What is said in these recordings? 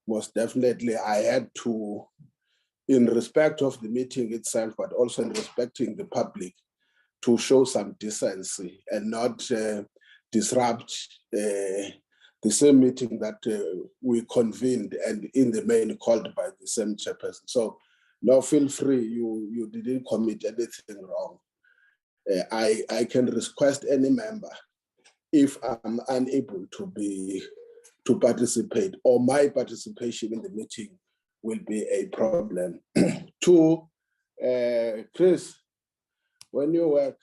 most definitely I had to, in respect of the meeting itself, but also in respecting the public, to show some decency and not disrupt the same meeting that we convened and in the main called by the same chairperson. So now feel free, you didn't commit anything wrong. I can request any member, if I'm unable to participate or my participation in the meeting will be a problem. Two, Chris, when you work,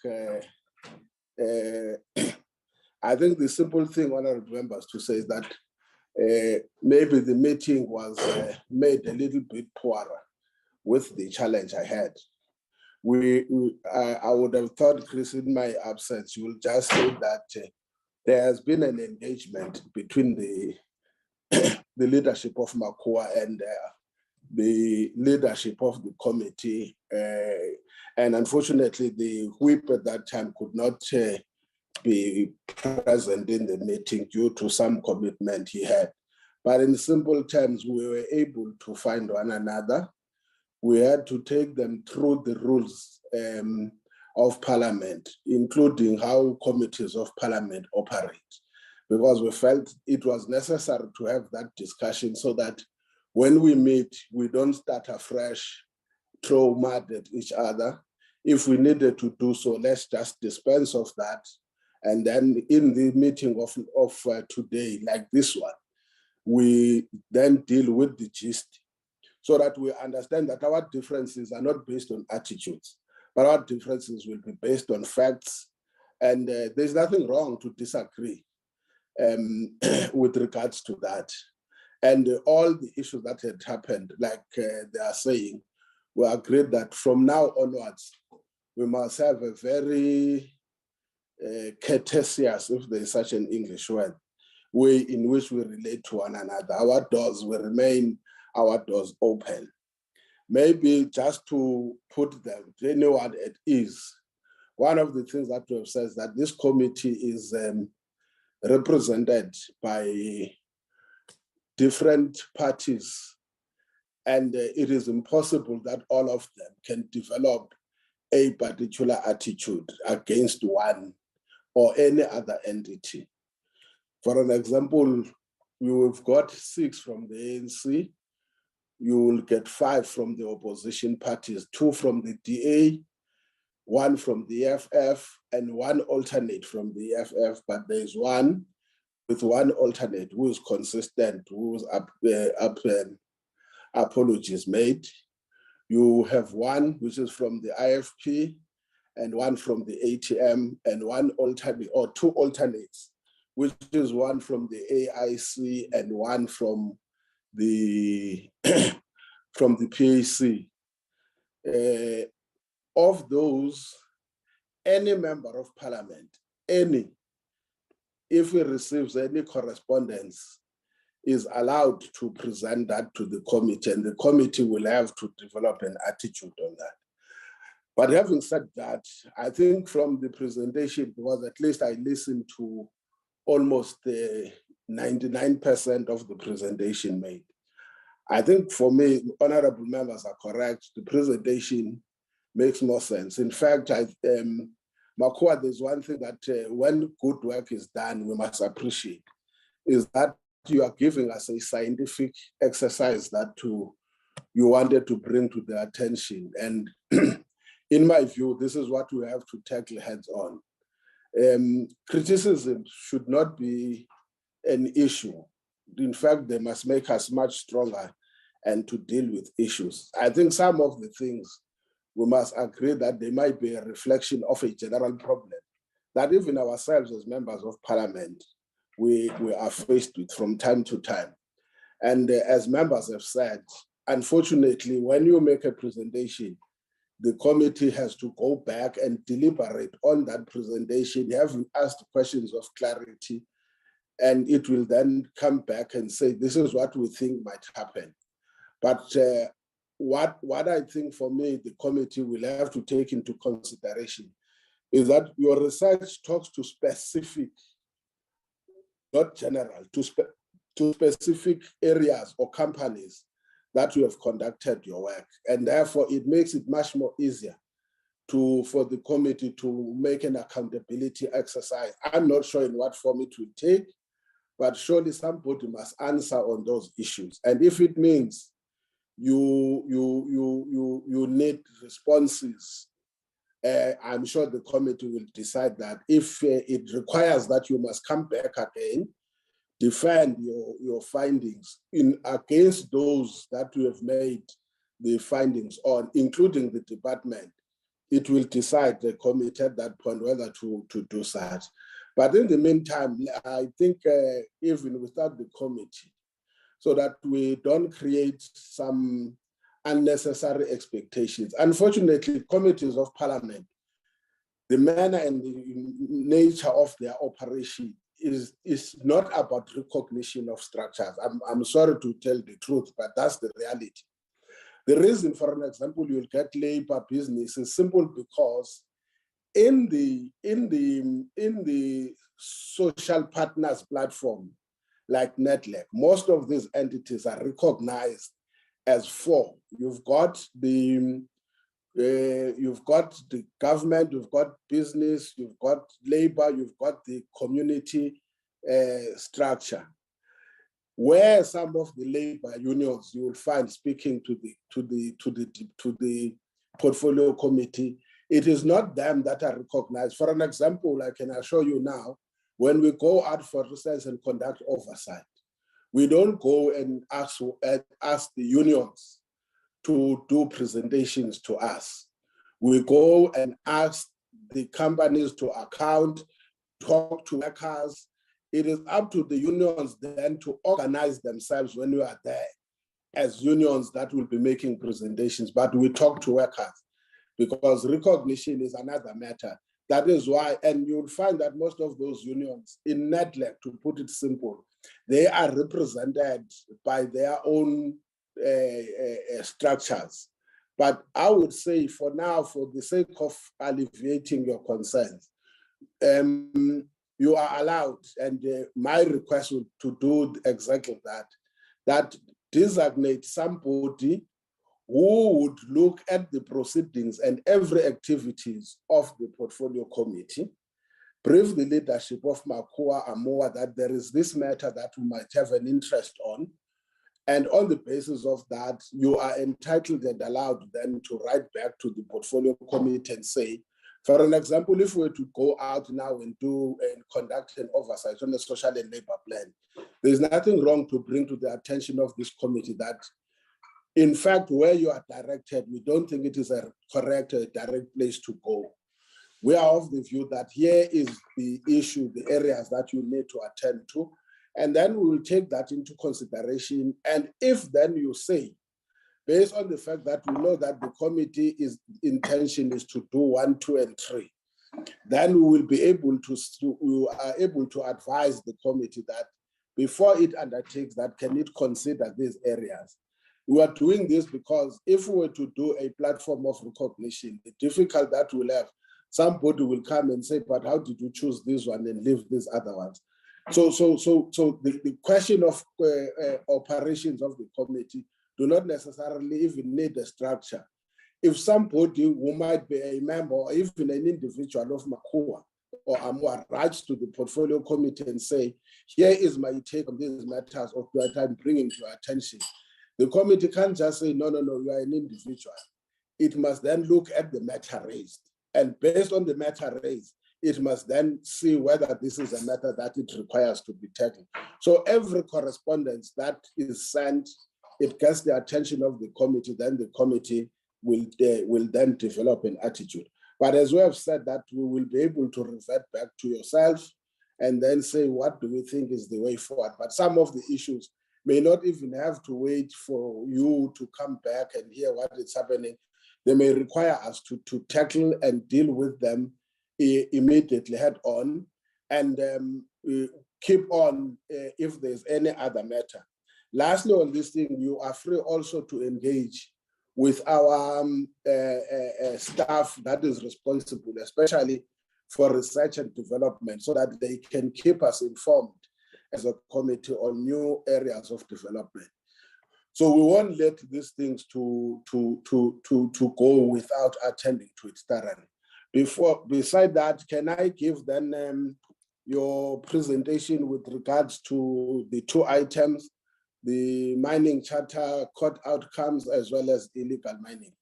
I think the simple thing, honorable members, to say is that maybe the meeting was made a little bit poorer with the challenge I had. I would have thought, Chris, in my absence, you will just say that there has been an engagement between the leadership of Makua and the leadership of the committee. And unfortunately, the whip at that time could not be present in the meeting due to some commitment he had. But in simple terms, we were able to find one another. We had to take them through the rules of Parliament, including how committees of Parliament operate, because we felt it was necessary to have that discussion so that when we meet, we don't start afresh, throw mud at each other. If we needed to do so, let's just dispense of that. And then in the meeting of today, like this one, we then deal with the gist so that we understand that our differences are not based on attitudes, but our differences will be based on facts. And there's nothing wrong to disagree with regards to that. And all the issues that had happened, like they are saying, we agreed that from now onwards, we must have a very courteous, if there is such an English word, way in which we relate to one another. Our doors will remain our doors open. Maybe just to put them, anyone at ease, one of the things that we have said is that this committee is represented by different parties, and it is impossible that all of them can develop a particular attitude against one or any other entity. For an example, you've got 6 from the ANC, you will get 5 from the opposition parties, 2 from the DA, 1 from the FF, and 1 alternate from the FF, but there's one with 1 alternate who is consistent, whose apologies made. You have 1 which is from the IFP, and 1 from the ATM, and 1 alternate, or 2 alternates, which is 1 from the AIC and 1 from the from the PAC. Of those, any member of Parliament, if he receives any correspondence, is allowed to present that to the committee, and the committee will have to develop an attitude on that. But having said that, I think from the presentation, because at least I listened to almost 99% of the presentation made. I think for me, honorable members are correct. The presentation makes more sense. In fact, Makua, there's one thing that when good work is done, we must appreciate, is that you are giving us a scientific exercise that you wanted to bring to the attention. And in my view, this is what we have to tackle heads on. Criticism should not be an issue. In fact, they must make us much stronger and to deal with issues. I think some of the things we must agree that they might be a reflection of a general problem that even ourselves as members of Parliament, we are faced with from time to time. And as members have said, unfortunately, when you make a presentation, the committee has to go back and deliberate on that presentation. You have asked questions of clarity, and it will then come back and say, this is what we think might happen. But what I think for me, the committee will have to take into consideration is that your research talks to specific, not general, to specific areas or companies that you have conducted your work. And therefore, it makes it much more easier for the committee to make an accountability exercise. I'm not sure in what form it will take, but surely somebody must answer on those issues. And if it means you need responses, I'm sure the committee will decide that. If it requires that you must come back again, defend your findings against those that you have made the findings on, including the department, it will decide, the committee at that point, whether to do such. But in the meantime, I think even without the committee, so that we don't create some unnecessary expectations. Unfortunately, committees of parliament, the manner and the nature of their operation is not about recognition of structures. I'm sorry to tell the truth, but that's the reality. The reason, for an example, you'll get labor business is simple because in the social partners platform, like NEDLAC, most of these entities are recognized as four. You've got the government, you've got business, you've got labor, you've got the community structure. Where some of the labor unions you will find speaking to the portfolio committee, it is not them that are recognized. For an example, I can assure you now, when we go out for research and conduct oversight, we don't go and ask the unions to do presentations to us. We go and ask the companies to account, talk to workers. It is up to the unions then to organize themselves when we are there as unions that will be making presentations, but we talk to workers because recognition is another matter. That is why, and you'll find that most of those unions in NEDLAC, to put it simple, they are represented by their own structures. But I would say for now, for the sake of alleviating your concerns, you are allowed, and my request would to do exactly that designate somebody who would look at the proceedings and every activities of the portfolio committee, brief the leadership of Makua Amoa that there is this matter that we might have an interest on. And on the basis of that, you are entitled and allowed then to write back to the portfolio committee and say, for an example, if we were to go out now and conduct an oversight on the social and labor plan, there's nothing wrong to bring to the attention of this committee that, in fact, where you are directed, we don't think it is a correct, direct place to go. We are of the view that here is the issue, the areas that you need to attend to, and then we will take that into consideration. And if then you say, based on the fact that we know that the committee's intention is to do 1, 2, and 3, then we will be able to advise the committee that before it undertakes that, can it consider these areas? We are doing this because if we were to do a platform of recognition, the difficulty that we'll have, somebody will come and say, but how did you choose this one and leave these other ones? So the question of operations of the committee do not necessarily even need a structure. If somebody who might be a member or even an individual of Makua or Amua writes to the portfolio committee and say, here is my take on these matters of that I'm bringing to your attention, the committee can't just say, no, you are an individual. It must then look at the matter raised. And based on the matter raised, it must then see whether this is a matter that it requires to be tackled. So every correspondence that is sent, it gets the attention of the committee, then the committee will then develop an attitude. But as we have said, that we will be able to revert back to yourself and then say, what do we think is the way forward? But some of the issues may not even have to wait for you to come back and hear what is happening. They may require us to tackle and deal with them immediately head on, and keep on if there's any other matter. Lastly, on this thing, you are free also to engage with our staff that is responsible, especially for research and development, so that they can keep us informed as a committee on new areas of development. So we won't let these things to go without attending to it thoroughly. Beside that, can I give then your presentation with regards to the two items, the mining charter, court outcomes, as well as illegal mining?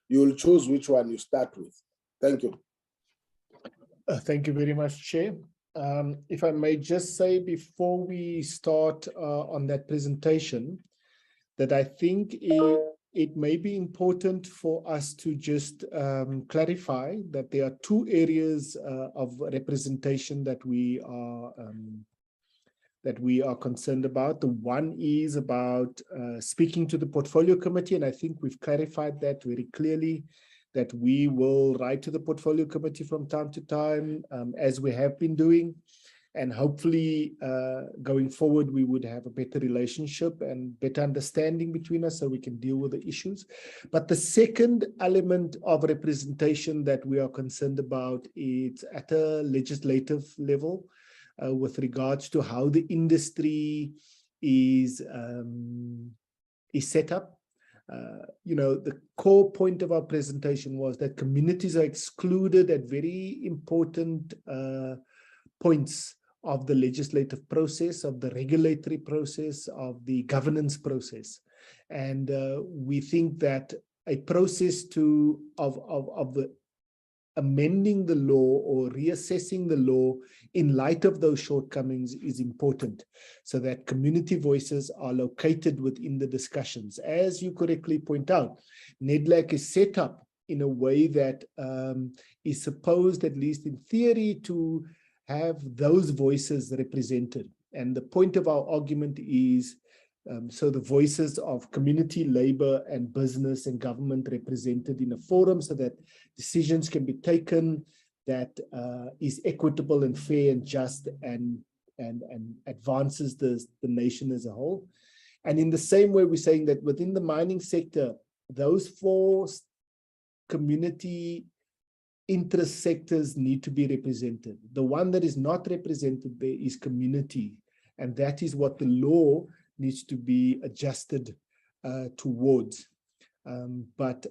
You'll choose which one you start with. Thank you. Thank you very much, Chair. If I may just say before we start on that presentation, that I think it may be important for us to just clarify that there are two areas of representation that we are concerned about. The one is about speaking to the portfolio committee, and I think we've clarified that very clearly, that we will write to the portfolio committee from time to time, as we have been doing. And hopefully going forward, we would have a better relationship and better understanding between us so we can deal with the issues. But the second element of representation that we are concerned about is at a legislative level with regards to how the industry is set up. The core point of our presentation was that communities are excluded at very important points of the legislative process, of the regulatory process, of the governance process. And we think that a process of amending the law or reassessing the law in light of those shortcomings is important, so that community voices are located within the discussions. As you correctly point out, NEDLAC is set up in a way that is supposed, at least in theory, to have those voices represented. And the point of our argument is so the voices of community, labor, and business and government represented in a forum so that decisions can be taken that is equitable and fair and just and advances the nation as a whole. And in the same way, we're saying that within the mining sector, those four community interest sectors need to be represented. The one that is not represented there is community, and that is what the law needs to be adjusted towards. But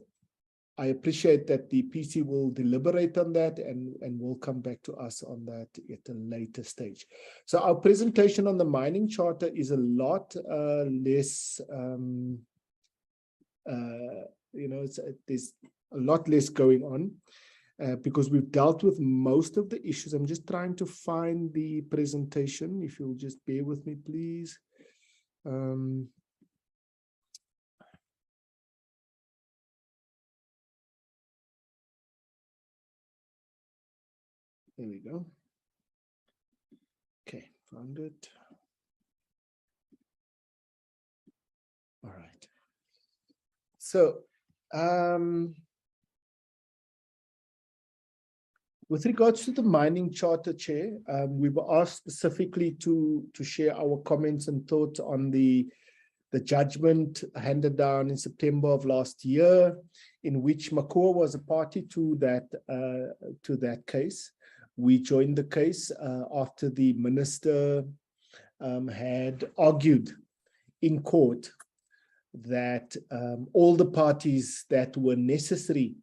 I appreciate that the PC will deliberate on that and will come back to us on that at a later stage. So our presentation on the mining charter is a lot less, there's a lot less going on. Because we've dealt with most of the issues. I'm just trying to find the presentation. If you'll just bear with me, please. There we go. Okay, found it. All right. So, with regards to the mining charter, Chair, we were asked specifically to share our comments and thoughts on the judgment handed down in September of last year, in which Makua was a party to that case. We joined the case after the minister had argued in court that all the parties that were necessary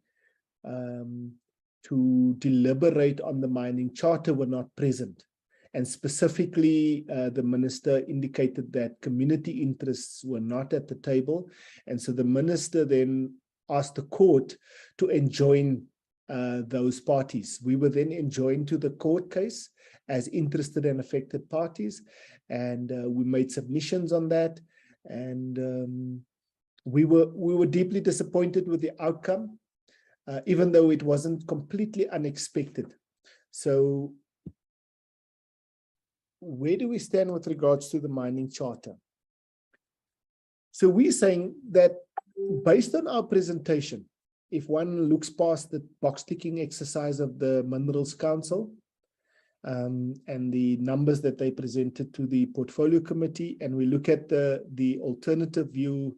to deliberate on the mining charter were not present. And specifically, the minister indicated that community interests were not at the table. And so the minister then asked the court to enjoin those parties. We were then enjoined to the court case as interested and affected parties. And we made submissions on that. And we were deeply disappointed with the outcome, even though it wasn't completely unexpected. So where do we stand with regards to the mining charter? So we're saying that based on our presentation, if one looks past the box ticking exercise of the Minerals Council and the numbers that they presented to the portfolio committee, and we look at the alternative view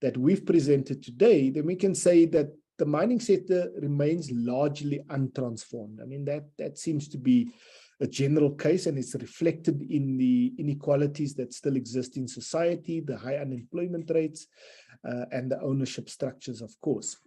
that we've presented today, then we can say that the mining sector remains largely untransformed. I mean, that seems to be a general case, and it's reflected in the inequalities that still exist in society, the high unemployment rates, and the ownership structures, of course.